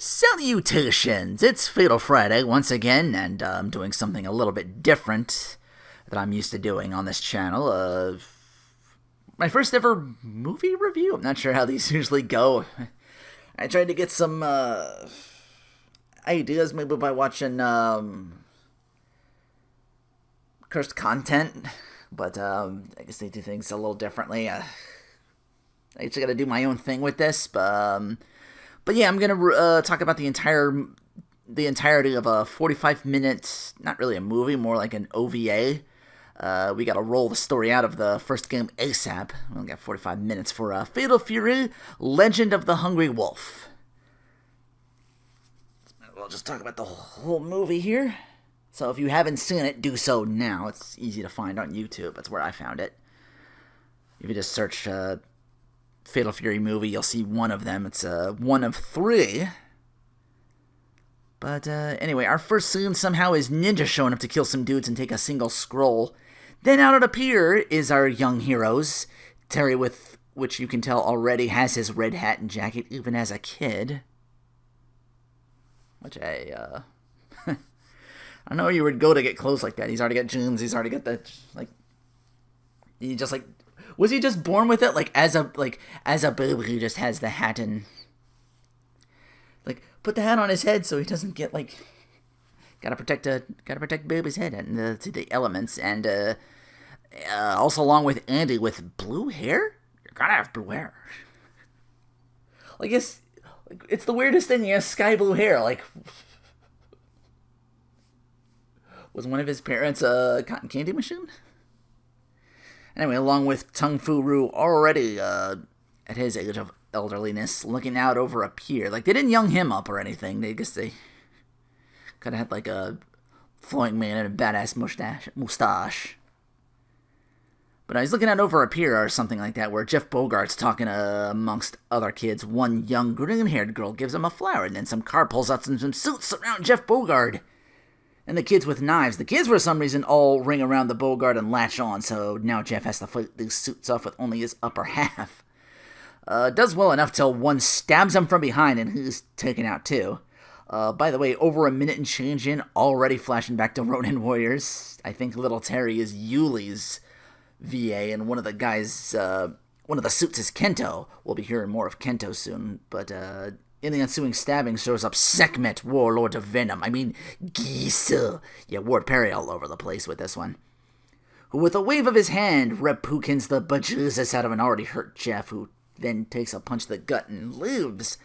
Salutations! It's Fatal Friday once again, and I'm doing something a little bit different that I'm used to doing on this channel. My first ever movie review. I'm not sure how these usually go. I tried to get some ideas maybe by watching cursed content, but I guess they do things a little differently. I actually got to do my own thing with this, but yeah, I'm gonna talk about the entirety of a 45-minute, not really a movie, more like an OVA. We gotta roll the story out of the first game ASAP. We only got 45 minutes for Fatal Fury: Legend of the Hungry Wolf. We'll just talk about the whole movie here. So if you haven't seen it, do so now. It's easy to find on YouTube. That's where I found it. If you just search Fatal Fury movie, you'll see one of them. It's one of three. But anyway, our first scene somehow is Ninja showing up to kill some dudes and take a single scroll. Then out it appear is our young heroes. Terry, with which you can tell already has his red hat and jacket, even as a kid. Which I I know you would go to get clothes like that. He's already got jeans. He's already got that, like, he just, like, was he just born with it? Like, as a baby, he just has the hat and, like, put the hat on his head so he doesn't get, like, gotta protect baby's head and to the elements. And also along with Andy with blue hair. You're gonna have blue hair. Like, it's the weirdest thing. He has sky blue hair. Like, was one of his parents a cotton candy machine? Anyway, along with Tung Fu Ru, already at his age of elderliness, looking out over a pier. Like, they didn't young him up or anything. They could have had, like, a flowing man and a badass mustache. But he's looking out over a pier or something like that, where Jeff Bogart's talking amongst other kids. One young green-haired girl gives him a flower, and then some car pulls out some suits around Jeff Bogart. And the kids with knives. The kids, for some reason, all ring around the Bogart and latch on, so now Jeff has to fight these suits off with only his upper half. Does well enough till one stabs him from behind, and he's taken out too. By the way, over a minute and change in, already flashing back to Ronin Warriors. I think little Terry is Yuli's VA, and one of the suits is Kento. We'll be hearing more of Kento soon, but in the ensuing stabbing shows up Sekhmet, Warlord of Venom. I mean, Gisa. Yeah, Ward Perry all over the place with this one. Who, with a wave of his hand, repookins the bejesus out of an already hurt Jeff, who then takes a punch to the gut and lives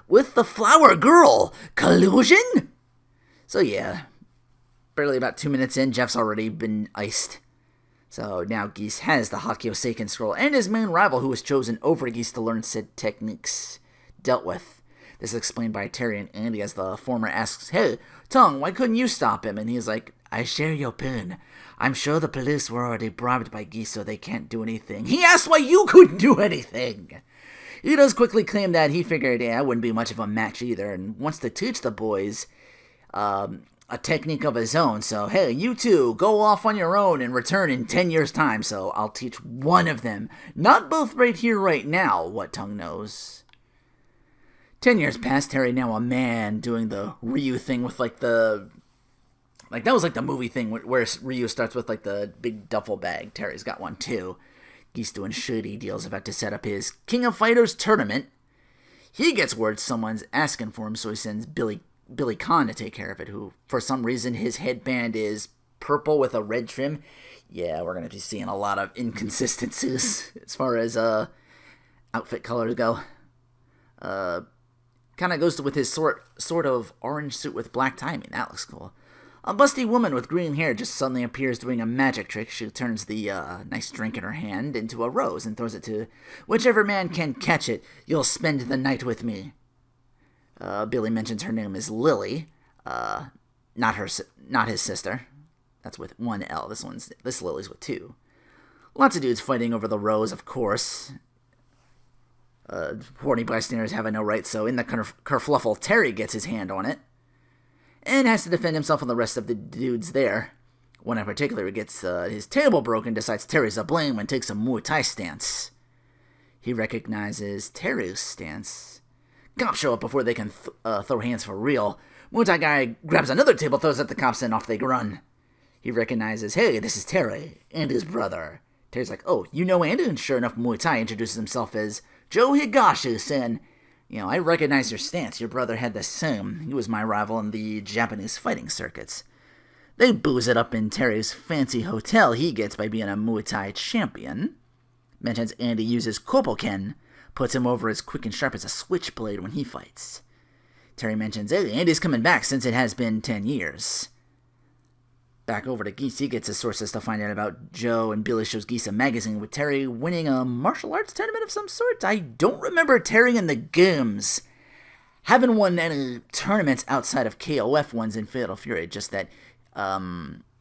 with the flower girl. Collusion? So yeah, barely about 2 minutes in, Jeff's already been iced. So now Geese has the Hakyo Seiken scroll, and his main rival, who was chosen over Geese to learn said techniques, dealt with. This is explained by Terry and Andy as the former asks, "Hey, Tung, why couldn't you stop him?" And he's like, "I share your pain. I'm sure the police were already bribed by Geese, so they can't do anything." He asked why you couldn't do anything. He does quickly claim that he figured, it wouldn't be much of a match either, and wants to teach the boys a technique of his own. So, hey, you two, go off on your own and return in 10 years' time, so I'll teach one of them. Not both right here, right now, what Tung knows. 10 years past, Terry now a man doing the Ryu thing with, like, that was like the movie thing where Ryu starts with, like, the big duffel bag. Terry's got one too. He's doing shady deals, about to set up his King of Fighters tournament. He gets word someone's asking for him, so he sends Billy Khan to take care of it, who, for some reason, his headband is purple with a red trim. Yeah, we're going to be seeing a lot of inconsistencies as far as outfit colors go. Kind of goes with his sort of orange suit with black tie. I mean, that looks cool. A busty woman with green hair just suddenly appears doing a magic trick. She turns the nice drink in her hand into a rose and throws it to whichever man can catch it. You'll spend the night with me. Billy mentions her name is Lily, not his sister. That's with one L. This Lily's with two. Lots of dudes fighting over the rose, of course. Horny bystanders have no right, so in the kerfluffle, Terry gets his hand on it and has to defend himself from the rest of the dudes there. One in particular gets his table broken, decides Terry's to blame, and takes a Muay Thai stance. He recognizes Terry's stance Cops show up before they can throw hands for real. Muay Thai guy grabs another table, throws at the cops, and off they run. He recognizes, hey, this is Terry, Andy's brother. Terry's like, oh, you know Andy? And sure enough, Muay Thai introduces himself as Joe Higashi, saying, I recognize your stance. Your brother had the same. He was my rival in the Japanese fighting circuits. They booze it up in Terry's fancy hotel he gets by being a Muay Thai champion. Mentions Andy uses Kopoken, puts him over as quick and sharp as a switchblade when he fights. Terry mentions, hey, Andy's coming back since it has been 10 years. Back over to Geese, he gets his sources to find out about Joe, and Billy shows Geese a magazine with Terry winning a martial arts tournament of some sort. I don't remember Terry in the games having won any tournaments outside of KOF ones in Fatal Fury, just that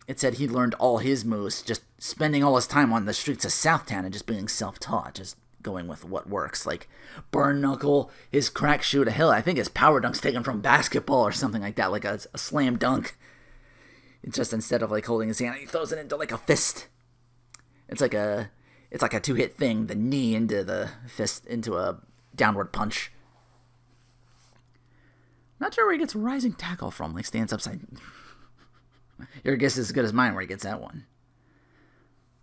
it said he learned all his moves, just spending all his time on the streets of Southtown and just being self-taught, just going with what works, like burn knuckle, his crack shoot a hill. I think his power dunk's taken from basketball or something like that, like a slam dunk. It's just instead of like holding his hand, he throws it into like a fist. It's like a 2-hit thing, the knee into the fist into a downward punch. Not sure where he gets rising tackle from, like stands upside. Your guess is as good as mine where he gets that one.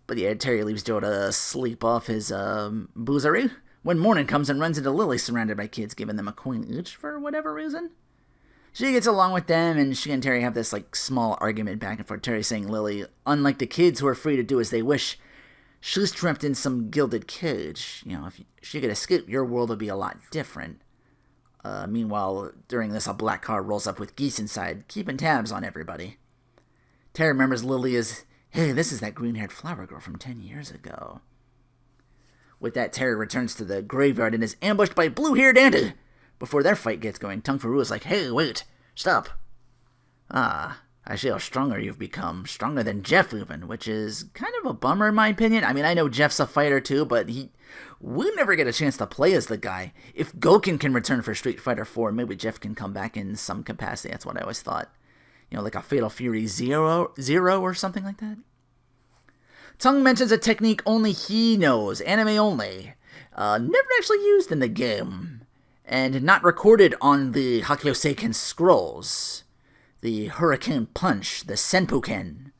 But yeah, Terry leaves Joe to sleep off his boozery when morning comes and runs into Lily surrounded by kids, giving them a coin each for whatever reason. She gets along with them, and she and Terry have this like small argument back and forth. Terry saying Lily, unlike the kids who are free to do as they wish, she's trapped in some gilded cage. If she could escape, your world would be a lot different. Meanwhile, during this, a black car rolls up with Geese inside, keeping tabs on everybody. Terry remembers Lily as, hey, this is that green-haired flower girl from 10 years ago. With that, Terry returns to the graveyard and is ambushed by blue-haired Andy. Before their fight gets going, Tung Fu is like, hey, wait, stop. I see how stronger you've become. Stronger than Jeff even, which is kind of a bummer in my opinion. I mean, I know Jeff's a fighter too, but we never get a chance to play as the guy. If Gouken can return for Street Fighter 4, maybe Jeff can come back in some capacity. That's what I always thought. Like a Fatal Fury Zero or something like that. Tung mentions a technique only he knows, anime only. Never actually used in the game. And not recorded on the Hakyoseiken scrolls. The Hurricane Punch, the Senpuken.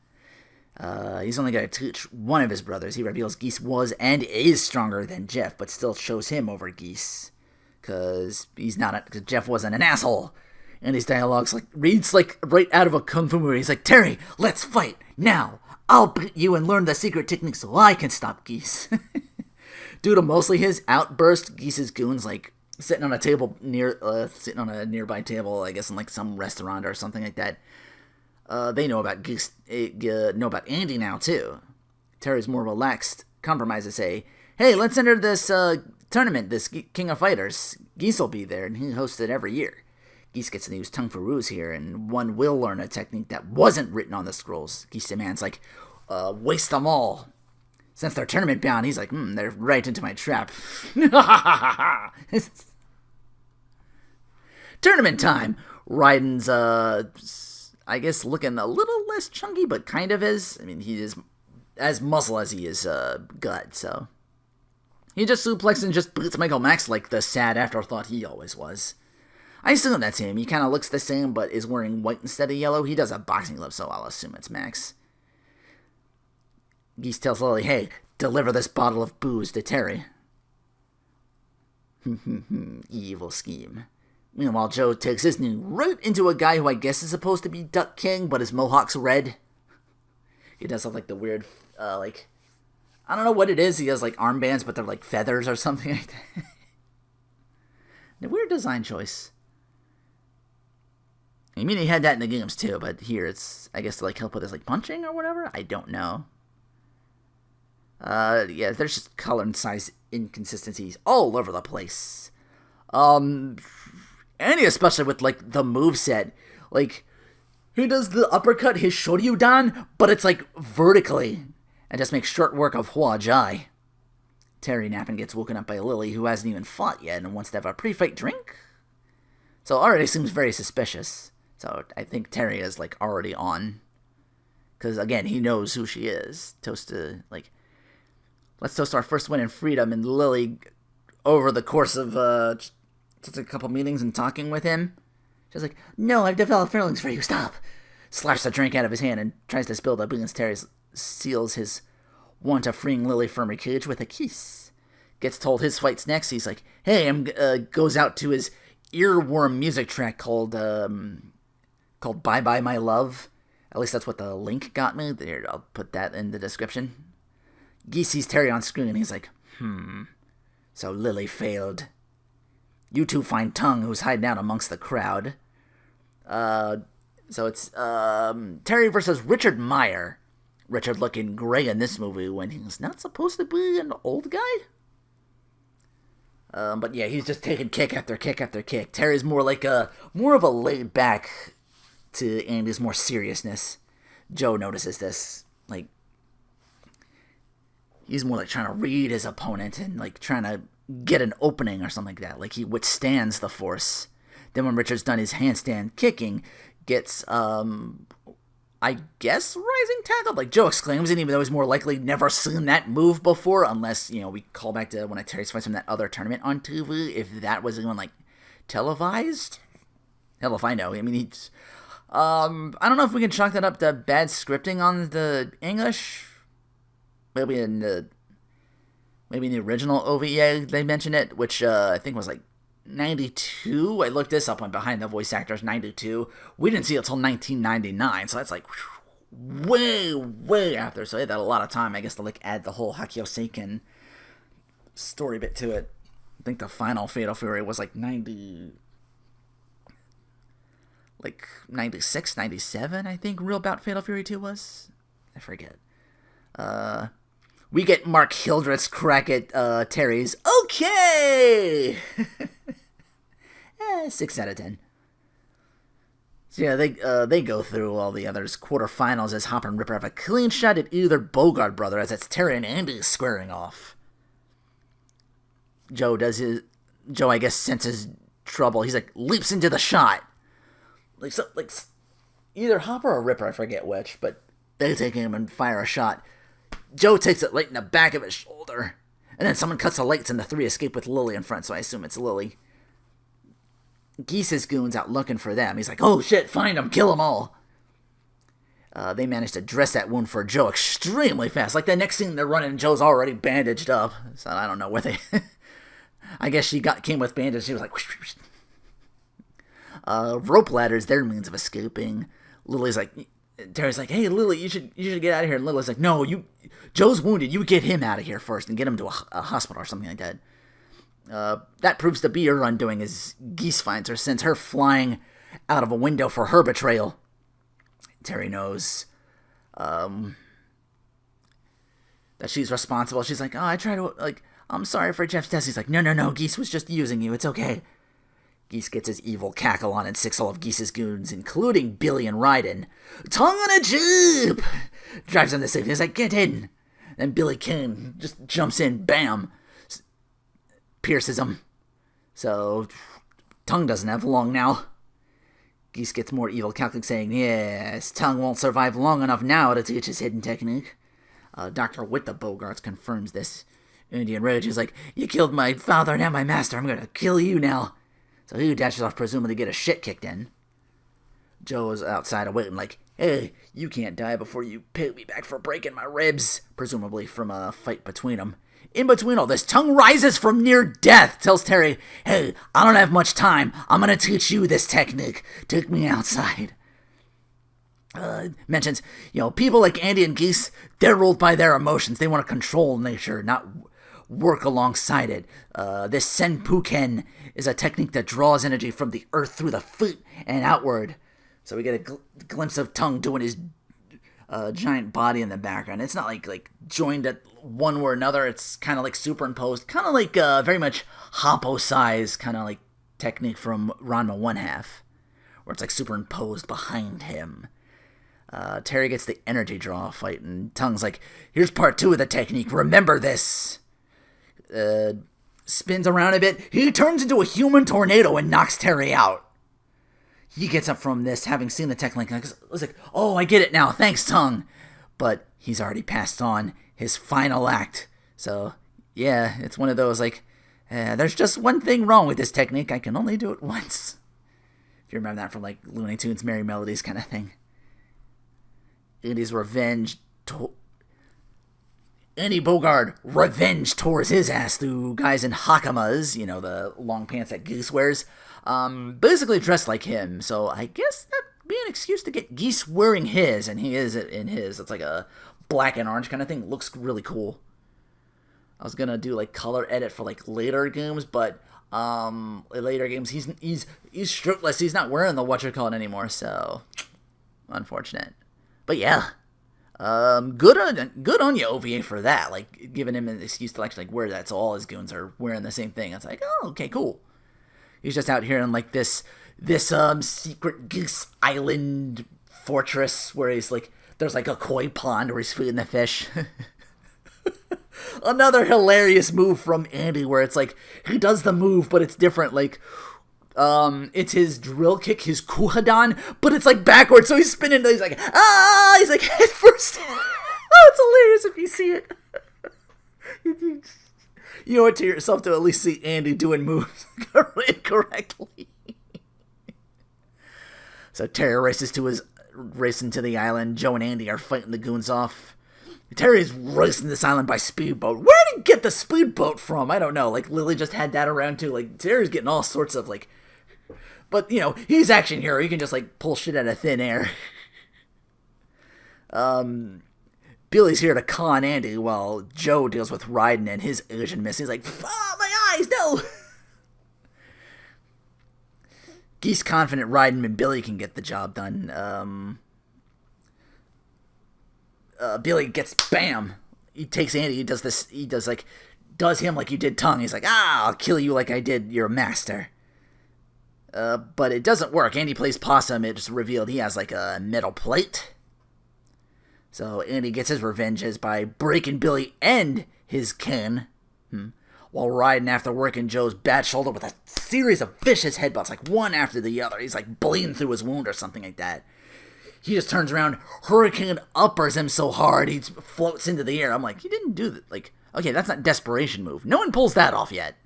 He's only got to teach one of his brothers. He reveals Geese was and is stronger than Jeff, but still chose him over Geese. Because Jeff wasn't an asshole. And his dialogues reads like right out of a kung fu movie. He's like, Terry, let's fight, now. I'll beat you and learn the secret technique so I can stop Geese. Due to mostly his outburst, Geese's goons, sitting on a table sitting on a nearby table, I guess in some restaurant or something like that. They know about Geese, know about Andy now too. Terry's more relaxed, compromises say, hey, let's enter this tournament, this King of Fighters. Geese will be there, and he hosts it every year. Geese gets to use Tung Furu's here, and one will learn a technique that wasn't written on the scrolls. Geese demands, waste them all. Since they're tournament bound, he's like, they're right into my trap. Tournament time! Raiden's, I guess, looking a little less chunky, but kind of is. I mean, he is as muscle as he is gut, so. He just suplexes and just boots Michael Max like the sad afterthought he always was. I assume that's him. He kind of looks the same, but is wearing white instead of yellow. He does have boxing gloves, so I'll assume it's Max. Geese tells Lily, hey, deliver this bottle of booze to Terry. Evil scheme. Meanwhile, Joe takes his knee right into a guy who I guess is supposed to be Duck King, but his mohawk's red. He does have the weird, I don't know what it is. He has armbands, but they're feathers or something like that. A weird design choice. I mean, he had that in the games too, but here it's, I guess, to help with his punching or whatever? I don't know. Yeah, there's just color and size inconsistencies all over the place. And especially with, the moveset. He does the uppercut, his Shoryudan, but it's, vertically. And just makes short work of Hua Jai. Terry Nappin gets woken up by Lily, who hasn't even fought yet and wants to have a pre-fight drink. So already seems very suspicious. So I think Terry is, already on. Because, again, he knows who she is. Toast to, let's toast our first win in freedom. And Lily, over the course of Just a couple meetings and talking with him. She's like, no, I've developed feelings for you, stop. Slaps the drink out of his hand and tries to spill the beans. Terry seals his want of freeing Lily from her cage with a kiss. Gets told his flight's next. He's like, hey, goes out to his earworm music track called Bye Bye My Love. At least that's what the link got me. There, I'll put that in the description. Geese sees Terry on screen and he's like, so Lily failed. You two find Tongue, who's hiding out amongst the crowd. So it's Terry versus Richard Meyer. Richard looking gray in this movie when he's not supposed to be an old guy. But yeah, he's just taking kick after kick after kick. Terry's more of a laid back to Andy's more seriousness. Joe notices this. Like, he's more like trying to read his opponent and like trying to get an opening or something like that. Like, he withstands the force. Then when Richard's done his handstand kicking, gets, I guess, rising tackle? Like, Joe exclaims it, even though he's more likely never seen that move before, unless, we call back to when Terry's fights from that other tournament on TV, if that was even, like, televised. Hell if I know. I mean, he's, I don't know if we can chalk that up to bad scripting on the English. Maybe in the original OVA, they mentioned it, which, I think was, like, 92. I looked this up on Behind the Voice Actors, 92. We didn't see it until 1999, so that's like way after. So they had a lot of time, I guess, to like add the whole Hakio Seiken story bit to it. I think the final Fatal Fury was like 96, 97, I think Real Bout Fatal Fury 2 was. I forget. We get Mark Hildreth's crack at Terry's okay! 6 out of 10. So yeah, they go through all the others. Quarterfinals as Hopper and Ripper have a clean shot at either Bogart brother, as it's Terry and Andy squaring off. Joe, I guess, senses trouble. He's like, leaps into the shot. Like either Hopper or Ripper, I forget which, but they take him and fire a shot. Joe takes it right in the back of his shoulder. And then someone cuts the lights and the three escape with Lily in front, so I assume it's Lily. Geese's goons out looking for them. He's like, oh shit, find them, kill them all. They managed to dress that wound for Joe extremely fast. Like the next scene they're running, Joe's already bandaged up. So I don't know where they... I guess she came with bandages. She was like... rope ladders, their means of escaping. Lily's like... Terry's like, hey, Lily, you should get out of here. And Lily's like, no, Joe's wounded. You get him out of here first and get him to a hospital or something like that. That proves to be her undoing as Geese finds her, sends her flying out of a window for her betrayal. Terry knows that she's responsible. She's like, oh, I try to, like, I'm sorry for Jeff's death. He's like, no, Geese was just using you. It's okay. Geese gets his evil cackle on and sicks all of Geese's goons, including Billy and Ryden. Tongue on a jeep! Drives him to safety. He's like, get in. Then Billy Kane just jumps in, bam. Pierces him. So, Tongue doesn't have long now. Geese gets more evil cackling, saying, yes, Tongue won't survive long enough now to teach his hidden technique. Dr. Whit the Bogarts confirms this. Indian Rage is like, you killed my father and my master. I'm going to kill you now. So he dashes off, presumably to get his shit kicked in. Joe is outside waiting like, hey, you can't die before you pay me back for breaking my ribs, presumably from a fight between them. In between all this, Tongue rises from near death, tells Terry, hey, I don't have much time. I'm going to teach you this technique. Take me outside. Mentions, people like Andy and Geese, they're ruled by their emotions. They want to control nature, not work alongside it. This Senpuken is a technique that draws energy from the earth through the feet and outward. So we get a glimpse of Tongue doing his giant body in the background. It's not like joined at one or another. It's kind of like superimposed, kind of like very much Hoppo size kind of like technique from Ranma 1/2, where it's like superimposed behind him. Terry gets the energy draw fight, and Tongue's like, here's part 2 of the technique. Remember this. Spins around a bit. He turns into a human tornado and knocks Terry out. He gets up from this, having seen the technique. I was like, oh, I get it now. Thanks, Tongue. But he's already passed on his final act. So, yeah, it's one of those, like, There's just one thing wrong with this technique. I can only do it once. If you remember that from like Looney Tunes, Merry Melodies kind of thing. Andy's revenge. Andy Bogard revenge tours his ass through guys in hakamas, you know, the long pants that Geese wears, basically dressed like him. So I guess that'd be an excuse to get Geese wearing his, and he is in his. It's like a black and orange kind of thing. Looks really cool. I was gonna do like color edit for like later games, but later games he's shirtless. He's not wearing the whatchamacallit anymore, so unfortunate. But yeah, good on you, OVA, for that. Like giving him an excuse to actually like wear that, so all his goons are wearing the same thing. It's like, oh, okay, cool. He's just out here in like this secret Goose Island fortress where he's like, there's like a koi pond where he's feeding the fish. Another hilarious move from Andy where it's like he does the move, but it's different. Like, it's his drill kick, his kuhadan, but it's like backwards. So he's spinning. He's like, he's like head first. Oh, it's hilarious if you see it. You owe it to yourself to at least see Andy doing moves incorrectly. So Terry races to the island. Joe and Andy are fighting the goons off. Terry's racing this island by speedboat. Where did he get the speedboat from? I don't know. Like, Lily just had that around too. Like, Terry's getting all sorts of, like... But, you know, he's action hero. He can just, like, pull shit out of thin air. Billy's here to con Andy while Joe deals with Raiden and his Asian miss. He's like, my eyes, no! Geese confident Raiden and Billy can get the job done. Billy gets bam. He takes Andy. He does this. He does him like you did Tongue. He's like, I'll kill you like I did your master. But it doesn't work. Andy plays possum. It's revealed he has like a metal plate. So Andy gets his revenges by breaking Billy and his kin, while riding after working Joe's bad shoulder with a series of vicious headbutts, like one after the other. He's like bleeding through his wound or something like that. He just turns around, hurricane uppers him so hard he floats into the air. I'm like, he didn't do that. Like, okay, that's not desperation move. No one pulls that off yet.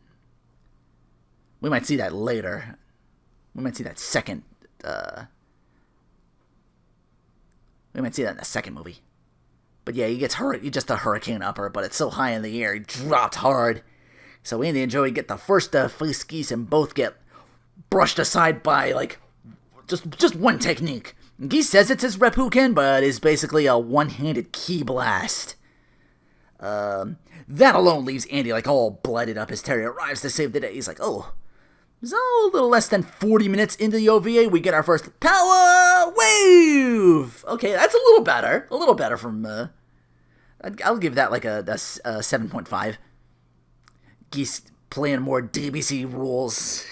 We might see that later. We might see that second. We might see that in the second movie. But yeah, he just a hurricane upper, but it's so high in the air, he dropped hard. So Andy and Joey get the first face Geese and both get brushed aside by like just one technique. Geese says it's his Reppuken, but is basically a one-handed key blast. That alone leaves Andy like all blooded up as Terry arrives to save the day. He's like, so a little less than 40 minutes into the OVA, we get our first power wave. Okay, that's a little better from. I'll give that like a 7.5. Geese playing more DBC rules.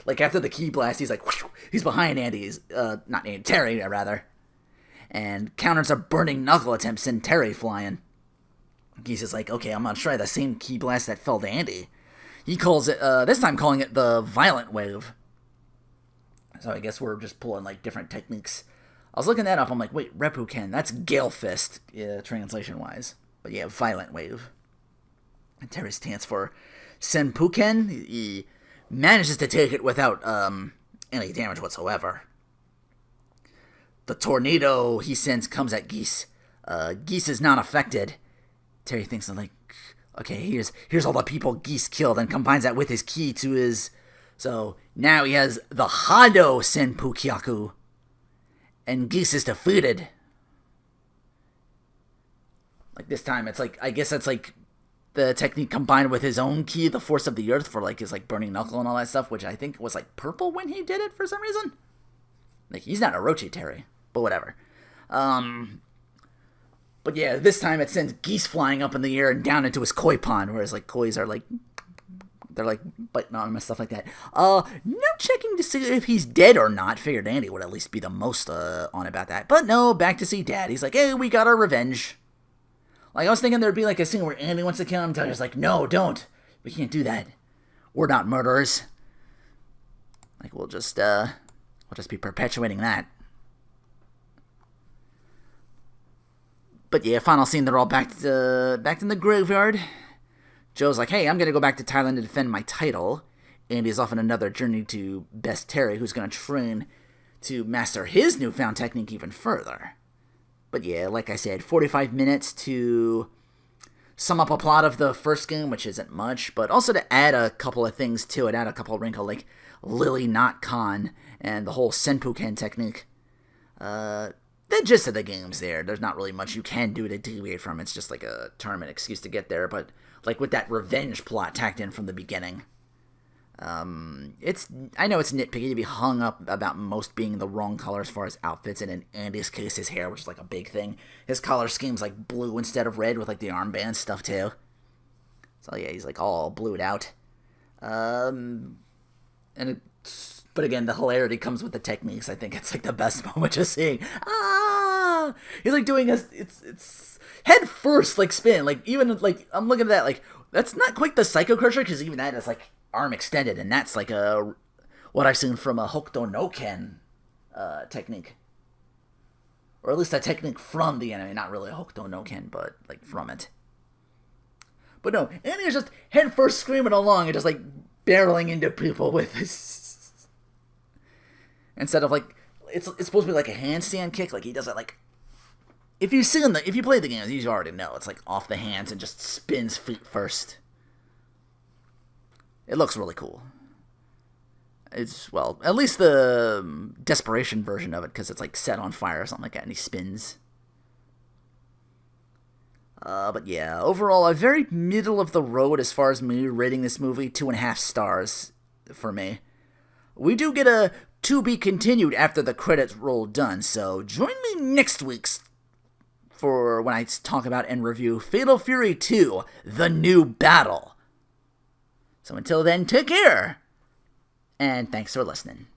Like, after the key blast, he's like, whoosh, he's behind Andy's, not Andy, Terry, rather. And counters a burning knuckle attempt, send Terry flying. Geese is like, okay, I'm gonna try the same key blast that fell to Andy. He calls it, this time calling it the violent wave. So I guess we're just pulling, like, different techniques. I was looking that up, I'm like, wait, Reppuken, that's Gale Fist, translation-wise. But yeah, violent wave. And Terry stands for Senpuken. He manages to take it without any damage whatsoever. The tornado he sends comes at Geese. Geese is not affected. Terry thinks, like, okay, here's all the people Geese killed, and combines that with his ki to his... So now he has the Hado Senpukyaku, and Geese is defeated. Like, this time, it's like, I guess that's like the technique combined with his own ki, the force of the earth, for like his like burning knuckle and all that stuff, which I think was like purple when he did it for some reason. Like, he's not Orochi Terry, but whatever. But yeah, this time it sends Geese flying up in the air and down into his koi pond, whereas like kois are like, they're like biting on him and stuff like that. No checking to see if he's dead or not. Figured Andy would at least be the most on about that. But no, back to see Dad. He's like, hey, we got our revenge. Like, I was thinking there'd be like a scene where Andy wants to kill him. Tyler's like, no, don't. We can't do that. We're not murderers. Like, we'll just be perpetuating that. But yeah, final scene, they're all back in the graveyard. Joe's like, hey, I'm going to go back to Thailand to defend my title. And he's off on another journey to Best Terry, who's going to train to master his newfound technique even further. But yeah, like I said, 45 minutes to sum up a plot of the first game, which isn't much, but also to add a couple of things to it, add a couple of wrinkles, like Lily Not Khan and the whole Senpuken technique. The gist of the game's there. There's not really much you can do to deviate from it. It's just like a tournament excuse to get there, but like with that revenge plot tacked in from the beginning. I know it's nitpicky to be hung up about most being the wrong color as far as outfits, and in Andy's case, his hair, which is like a big thing. His color scheme's like blue instead of red with like the armband stuff too. So yeah, he's like all blued out. But again, the hilarity comes with the techniques. I think it's like the best moment just seeing, he's like doing it's head first like spin, like even like I'm looking at that like that's not quite the Psycho Crusher, because even that is like arm extended, and that's like what I've seen from a Hokuto no Ken technique, or at least a technique from the anime, not really a Hokuto no Ken, but like from it. But no, Andy is just head first screaming along and just like barreling into people with this, instead of like it's supposed to be like a handstand kick, like he does it like if you play the games, you already know it's like off the hands and just spins feet first. It looks really cool. It's, well, at least the desperation version of it, because it's like set on fire or something like that, and he spins. But yeah, overall, a very middle of the road as far as me rating this movie. 2.5 stars for me. We do get a to be continued after the credits roll done, so join me next week for when I talk about and review Fatal Fury 2, The New Battle. So until then, take care, and thanks for listening.